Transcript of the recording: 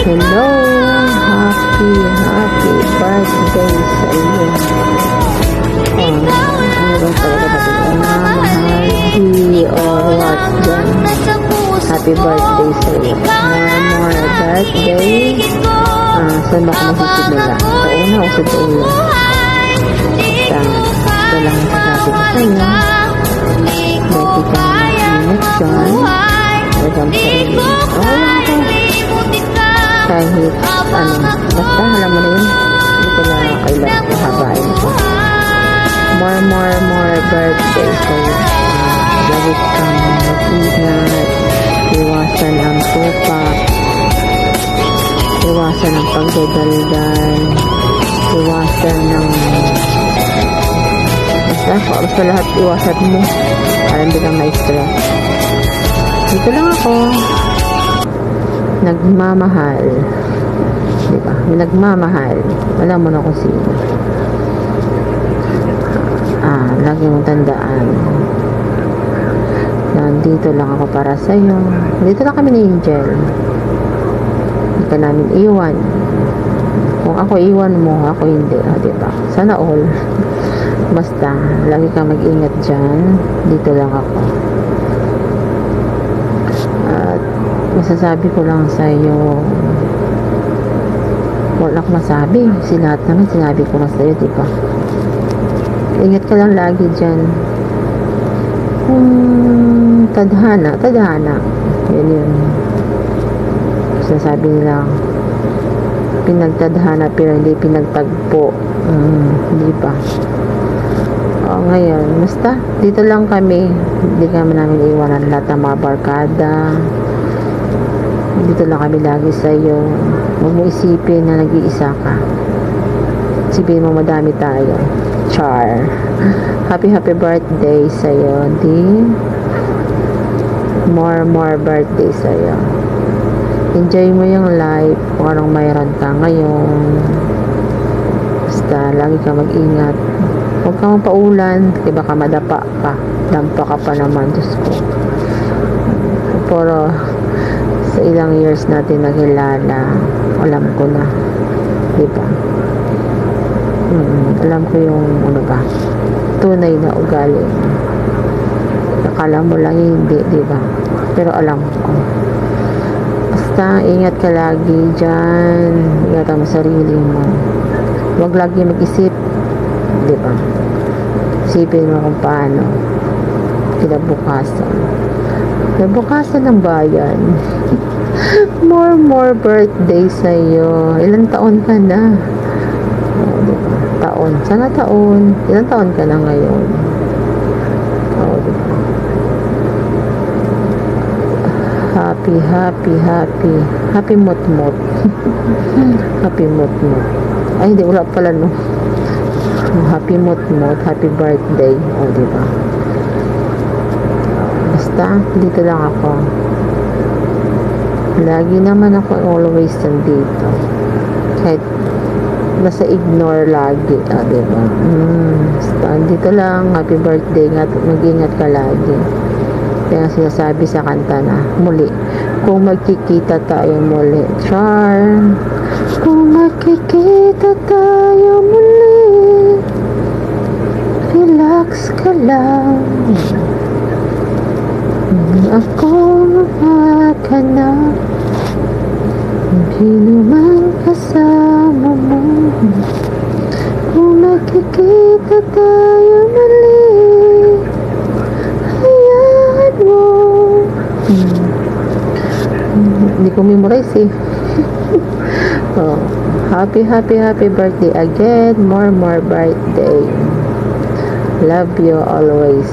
Hello, happy birthday sa iyo. Ano ba talaga natin mahal or what dyan? Happy birthday sa iyo. More birthday. Saan ba ako magsisimula? Sa una o sa dulo? Ito lang ang sasabi ko sa iyo. Birthday ka na ingat dyan. Welcome sa iyo. Kahit basta alam mo na yun, hindi ko na kailangan habain ko. More birthday sa'yo. Lagi kang mag-ingat, iwasan ang tupak, iwasan ang pagdadaldal, iwasan ng basta lahat iwasan mo para hindi kang ma-stress. Dito lang ako nagmamahal, diba? Nagmamahal, alam mo na kung sino. Lagi mong tandaan, nandito lang ako para sa'yo. Dito lang kami ni Angel, hindi ka namin iwan. Kung ako iwan mo, ako hindi, diba? Sana all. Basta lagi kang mag-ingat dyan. Dito lang ako. At masasabi ko lang sa'yo, wala akong masabi kasi lahat naman sinabi ko na sa'yo, diba? Ingat ka lang lagi dyan. Tadhana yun sinasabi nila, pinagtadhana pero hindi pinagtagpo. Hindi pa. Ngayon basta dito lang kami, hindi kami namin iwanan lahat ng mga barkada. Dito lang kami lagi sa'yo. Huwag mo isipin na nag-iisa ka. Isipin mo madami tayo. Char. Happy birthday sa'yo, di? More birthday sa'yo. Enjoy mo yung life kung anong mayroon ka ngayon. Basta lagi ka mag-ingat. Huwag ka mapaulan, diba ka madapa ka. Dampa ka pa naman, Diyos ko. Pero sa ilang years natin nakilala, alam ko na, diba? Alam ko yung tunay na ugali. Akala mo lang hindi, diba? Pero alam ko. Basta ingat ka lagi dyan, ingat ang sarili mo. Huwag lagi mag-isip, diba? Isipin mo kung paano kinabukasan ng bayan. More birthday sa'yo. Ilang taon ka na? Diba? Taon. Sana taon. Ilang taon ka na ngayon? Diba? Happy mot-mot. Happy mot-mot. Ay, hindi. Wala pala, no? Happy mot-mot. Happy birthday. Diba? Basta, dito lang ako. Lagi naman ako always nandito. Kahit nasa ignore lagi. Diba? Basta, dito lang. Happy birthday. Mag-ingat ka lagi. Kaya sinasabi sa kanta na muli, kung magkikita tayo muli. Char. Kung magkikita tayo muli, relax ka lang. Ako makakanap, hindi naman kasama mo. Kung magkikita tayo muli, hayaan mo. Hindi ko memorize eh. Happy birthday again. More birthday. Love you always.